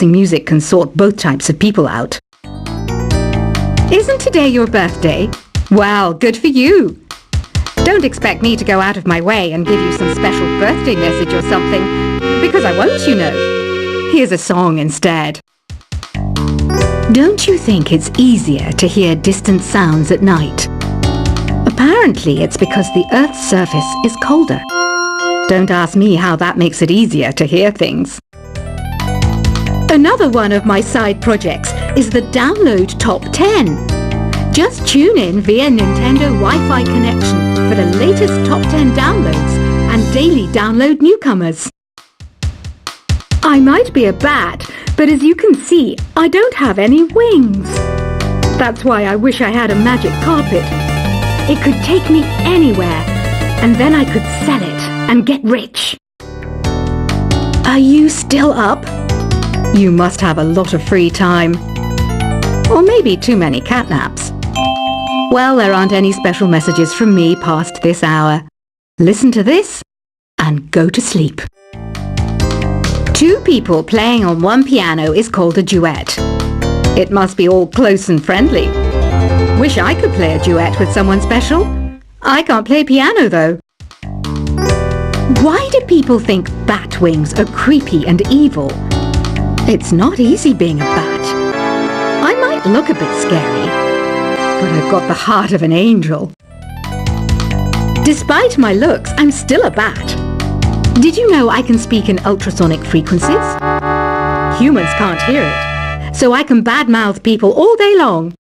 Music can sort both types of people out. Isn't today your birthday? Well, good for you. Don't expect me to go out of my way and give you some special birthday message or something, because I won't, you know. Here's a song instead. Don't you think it's easier to hear distant sounds at night? Apparently it's because the Earth's surface is colder. Don't ask me how that makes it easier to hear things. Another one of my side projects is the Download Top 10. Just tune in via Nintendo Wi-Fi connection for the latest Top 10 downloads and daily download newcomers. I might be a bat, but as you can see, I don't have any wings. That's why I wish I had a magic carpet. It could take me anywhere, and then I could sell it and get rich. Are you still up? You must have a lot of free time. Or maybe too many catnaps. Well, there aren't any special messages from me past this hour. Listen to this and go to sleep. Two people playing on one piano is called a duet. It must be all close and friendly. Wish I could play a duet with someone special. I can't play piano though. Why do people think bat wings are creepy and evil? It's not easy being a bat. I might look a bit scary, but I've got the heart of an angel. Despite my looks, I'm still a bat. Did you know I can speak in ultrasonic frequencies? Humans can't hear it, so I can badmouth people all day long.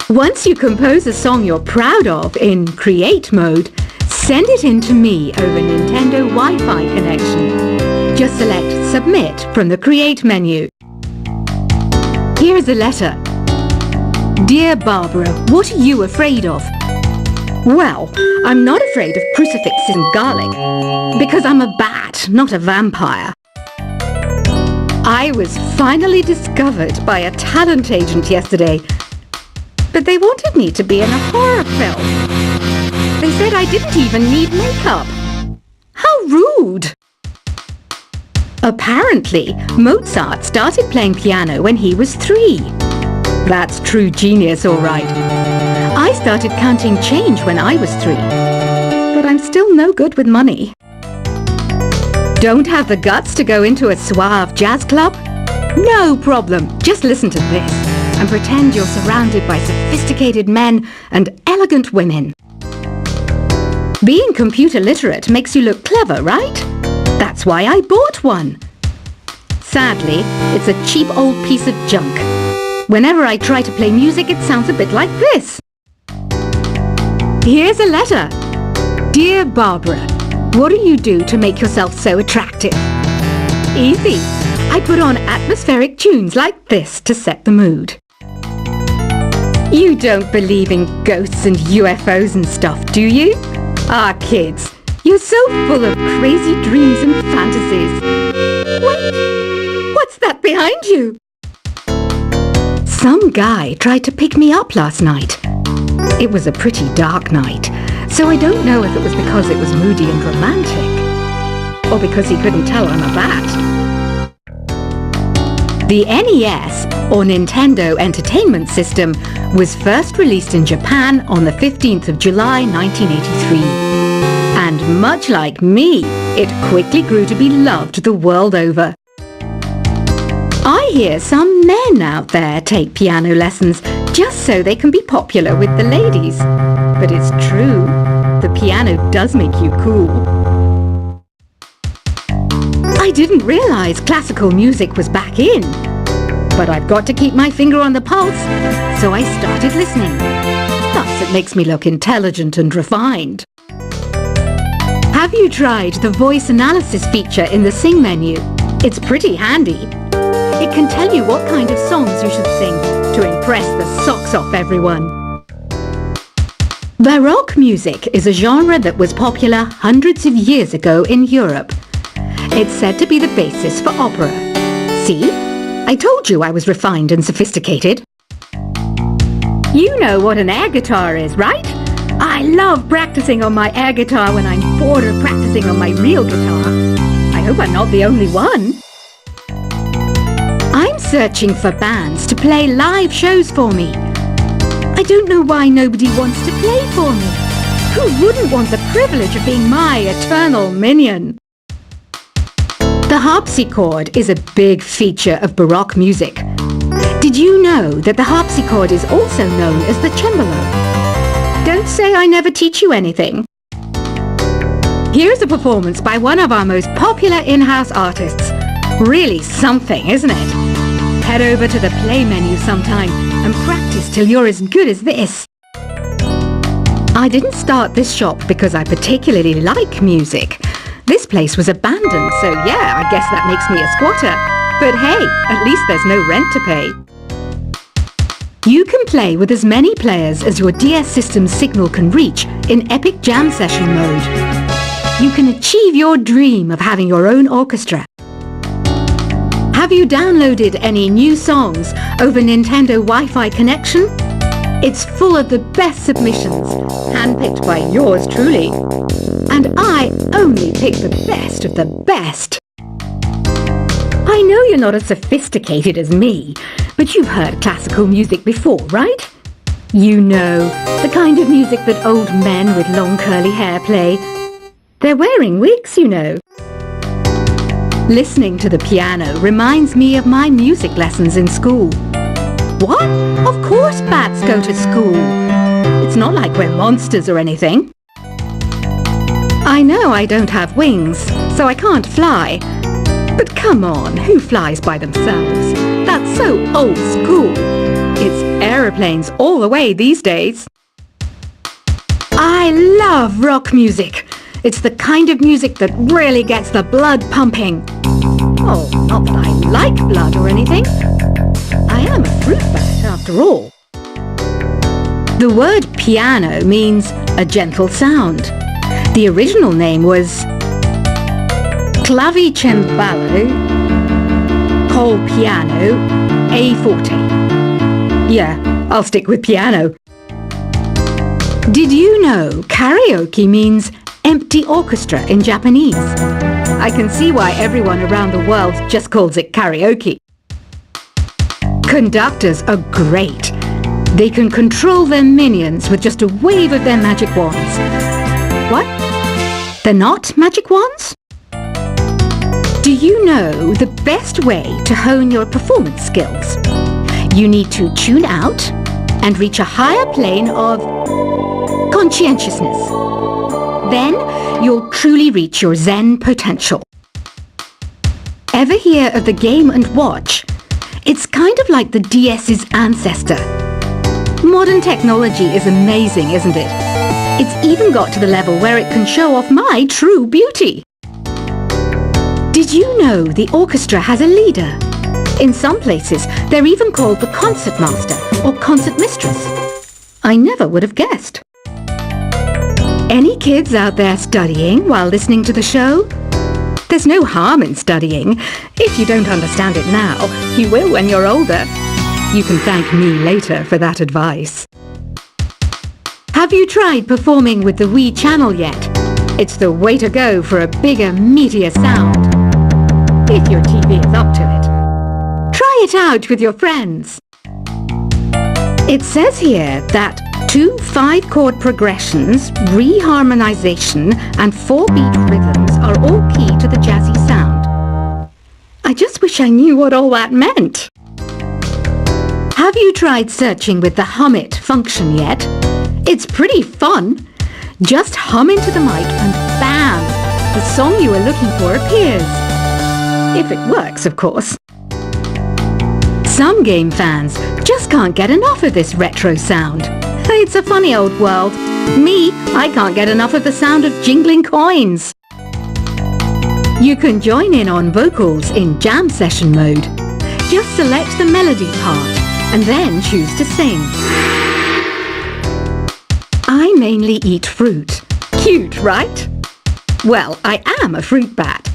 Once you compose a song you're proud of in Create mode, send it in to me over Nintendo Wi-Fi connection. Just select Submit from the Create menu. Here's a letter. Dear Barbara, what are you afraid of? Well, I'm not afraid of crucifixes and garlic, because I'm a bat, not a vampire. I was finally discovered by a talent agent yesterday, but they wanted me to be in a horror film. They said I didn't even need makeup. How rude! Apparently, Mozart started playing piano when he was 3. That's true genius, all right. I started counting change when I was 3, but I'm still no good with money. Don't have the guts to go into a suave jazz club? No problem, just listen to this and pretend you're surrounded by sophisticated men and elegant women. Being computer literate makes you look clever, right? That's why I bought one. Sadly, it's a cheap old piece of junk. Whenever I try to play music, it sounds a bit like this. Here's a letter. Dear Barbara, what do you do to make yourself so attractive? Easy. I put on atmospheric tunes like this to set the mood. You don't believe in ghosts and UFOs and stuff, do you? Ah, kids, you're so full of crazy dreams and fantasies. Wait, what's that behind you? Some guy tried to pick me up last night. It was a pretty dark night, so I don't know if it was because it was moody and romantic, or because he couldn't tell I'm a bat. The NES, or Nintendo Entertainment System, was first released in Japan on the 15th of July 1983. And much like me, it quickly grew to be loved the world over. I hear some men out there take piano lessons just so they can be popular with the ladies. But it's true, the piano does make you cool. I didn't realize classical music was back in. But I've got to keep my finger on the pulse, so I started listening. Thus it makes me look intelligent and refined. Have you tried the voice analysis feature in the Sing menu? It's pretty handy. It can tell you what kind of songs you should sing to impress the socks off everyone. Baroque music is a genre that was popular hundreds of years ago in Europe. It's said to be the basis for opera. See? I told you I was refined and sophisticated. You know what an air guitar is, right? I love practicing on my air guitar when I'm bored of practicing on my real guitar. I hope I'm not the only one. searching for bands to play live shows for me. I don't know why nobody wants to play for me. Who wouldn't want the privilege of being my eternal minion? The harpsichord is a big feature of Baroque music. Did you know that the harpsichord is also known as the cembalo? Don't say I never teach you anything. Here's a performance by one of our most popular in-house artists. Really something, isn't it? Head over to the play menu sometime and practice till you're as good as this. I didn't start this shop because I particularly like music. This place was abandoned, so yeah, I guess that makes me a squatter. But hey, at least there's no rent to pay. You can play with as many players as your DS system's signal can reach in Epic Jam Session mode. You can achieve your dream of having your own orchestra. Have you downloaded any new songs over Nintendo Wi-Fi connection? It's full of the best submissions, handpicked by yours truly. And I only pick the best of the best. I know you're not as sophisticated as me, but you've heard classical music before, right? You know, the kind of music that old men with long curly hair play. They're wearing wigs, you know. Listening to the piano reminds me of my music lessons in school. What? Of course bats go to school. It's not like we're monsters or anything. I know I don't have wings, so I can't fly. But come on, who flies by themselves? That's so old school. It's aeroplanes all the way these days. I love rock music. It's the kind of music that really gets the blood pumping. Oh, not that I like blood or anything. I am a fruit bat after all. The word piano means a gentle sound. The original name was clavicembalo col piano a forte. Yeah, I'll stick with piano. Did you know karaoke means empty orchestra in Japanese? I can see why everyone around the world just calls it karaoke. Conductors are great. They can control their minions with just a wave of their magic wands. What? They're not magic wands? Do you know the best way to hone your performance skills? You need to tune out and reach a higher plane of conscientiousness. Then you'll truly reach your Zen potential. Ever hear of the Game & Watch? It's kind of like the DS's ancestor. Modern technology is amazing, isn't it? It's even got to the level where it can show off my true beauty. Did you know the orchestra has a leader? In some places, they're even called the concert master or concert mistress. I never would have guessed. Any kids out there studying while listening to the show? There's no harm in studying. If you don't understand it now, you will when you're older. You can thank me later for that advice. Have you tried performing with the Wii channel yet? It's the way to go for a bigger, meatier sound. If your TV is up to it. Try it out with your friends. It says here that 2 5-chord progressions, reharmonization, and 4-beat rhythms are all key to the jazzy sound. I just wish I knew what all that meant. Have you tried searching with the Hum It function yet? It's pretty fun. Just hum into the mic and bam! The song you are looking for appears. If it works, of course. Some game fans just can't get enough of this retro sound. It's a funny old world. Me, I can't get enough of the sound of jingling coins. You can join in on vocals in jam session mode. Just select the melody part and then choose to sing. I mainly eat fruit. Cute, right? Well, I am a fruit bat.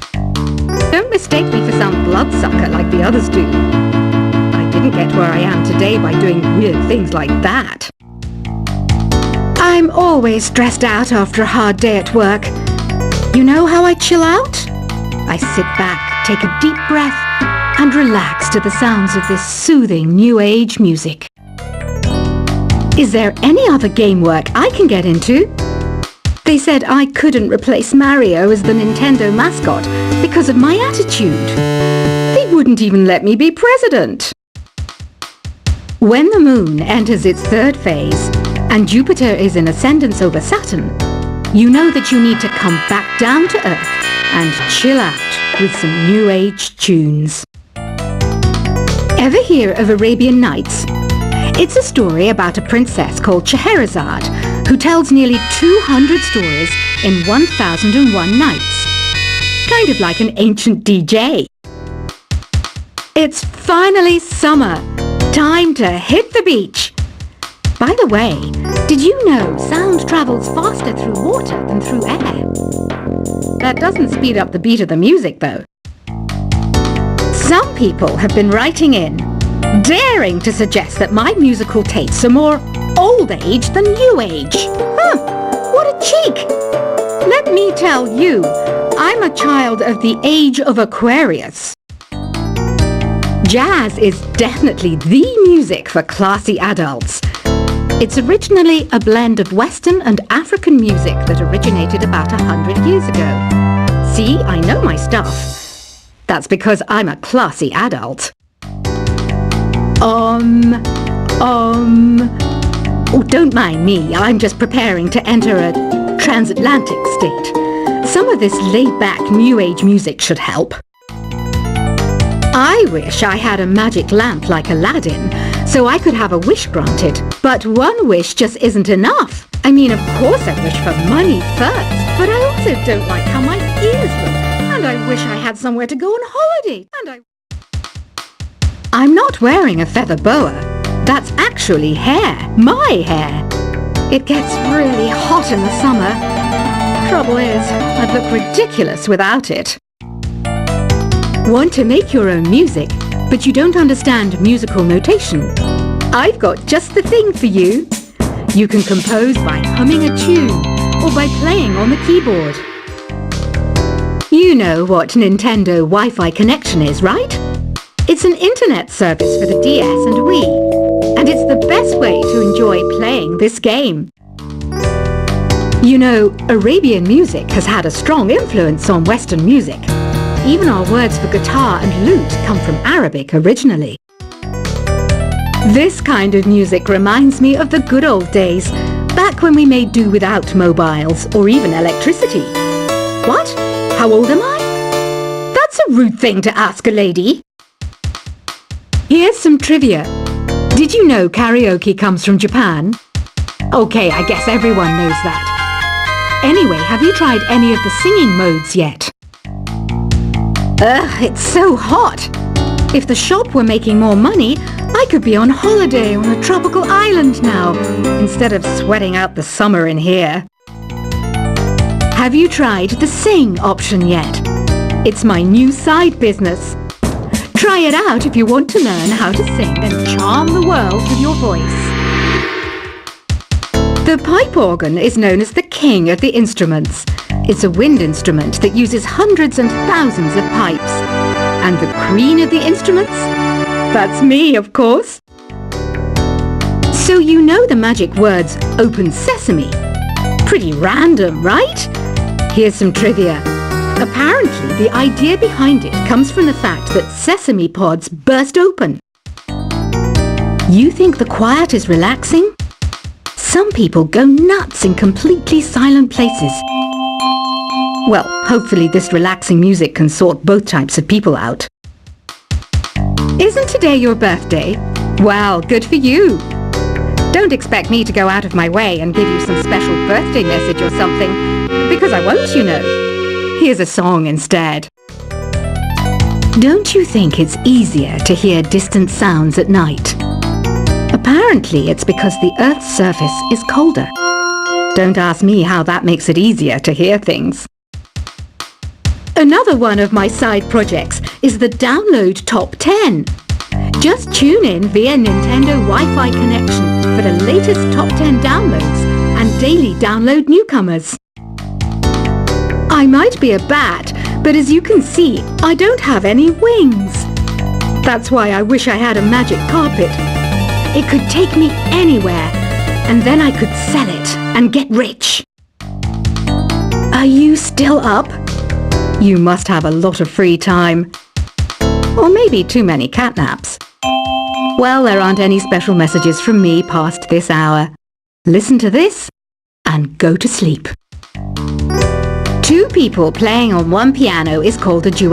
Don't mistake me for some bloodsucker like the others do. I didn't get where I am today by doing weird things like that. I'm always stressed out after a hard day at work. You know how I chill out? I sit back, take a deep breath, and relax to the sounds of this soothing new age music. Is there any other game work I can get into? They said I couldn't replace Mario as the Nintendo mascot because of my attitude. They wouldn't even let me be president. When the moon enters its third phase and Jupiter is in ascendance over Saturn, you know that you need to come back down to Earth and chill out with some new age tunes. Ever hear of Arabian Nights? It's a story about a princess called Scheherazade who tells nearly 200 stories in 1001 nights. Kind of like an ancient DJ. It's finally summer. Time to hit the beach. By the way, did you know sound travels faster through water than through air? That doesn't speed up the beat of the music, though. Some people have been writing in, daring to suggest that my musical tastes are more old age than new age. What a cheek! Let me tell you, I'm a child of the age of Aquarius. Jazz is definitely the music for classy adults. It's originally a blend of Western and African music that originated about 100 years ago. See, I know my stuff. That's because I'm a classy adult. Oh, don't mind me. I'm just preparing to enter a transatlantic state. Some of this laid-back new age music should help. I wish I had a magic lamp like Aladdin, so I could have a wish granted. But one wish just isn't enough. I mean, of course I wish for money first, but I also don't like how my ears look. And I wish I had somewhere to go on holiday. I'm not wearing a feather boa. That's actually hair. My hair. It gets really hot in the summer. Trouble is, I'd look ridiculous without it. Want to make your own music, but you don't understand musical notation? I've got just the thing for you. You can compose by humming a tune or by playing on the keyboard. You know what Nintendo Wi-Fi connection is, right? It's an internet service for the DS and Wii, and it's the best way to enjoy playing this game. You know, Arabian music has had a strong influence on Western music. Even our words for guitar and lute come from Arabic originally. This kind of music reminds me of the good old days, back when we made do without mobiles or even electricity. What? How old am I? That's a rude thing to ask a lady. Here's some trivia. Did you know karaoke comes from Japan? Okay, I guess everyone knows that. Anyway, have you tried any of the singing modes yet? Ugh, it's so hot. If the shop were making more money, I could be on holiday on a tropical island now, instead of sweating out the summer in here. Have you tried the sing option yet? It's my new side business. Try it out if you want to learn how to sing and charm the world with your voice. The pipe organ is known as the king of the instruments. It's a wind instrument that uses hundreds and thousands of pipes. And the queen of the instruments? That's me, of course. So you know the magic words open sesame. Pretty random, right? Here's some trivia. Apparently, the idea behind it comes from the fact that sesame pods burst open. You think the quiet is relaxing? Some people go nuts in completely silent places. Well, hopefully this relaxing music can sort both types of people out. Isn't today your birthday? Well, good for you. Don't expect me to go out of my way and give you some special birthday message or something, because I won't, you know. Here's a song instead. Don't you think it's easier to hear distant sounds at night? Apparently it's because the Earth's surface is colder. Don't ask me how that makes it easier to hear things. Another one of my side projects is the Download Top 10. Just tune in via Nintendo Wi-Fi connection for the latest Top 10 downloads and daily download newcomers. I might be a bat, but as you can see, I don't have any wings. That's why I wish I had a magic carpet. It could take me anywhere, and then I could sell it and get rich. Are you still up? You must have a lot of free time. Or maybe too many catnaps. Well, there aren't any special messages from me past this hour. Listen to this and go to sleep. Two people playing on one piano is called a duet.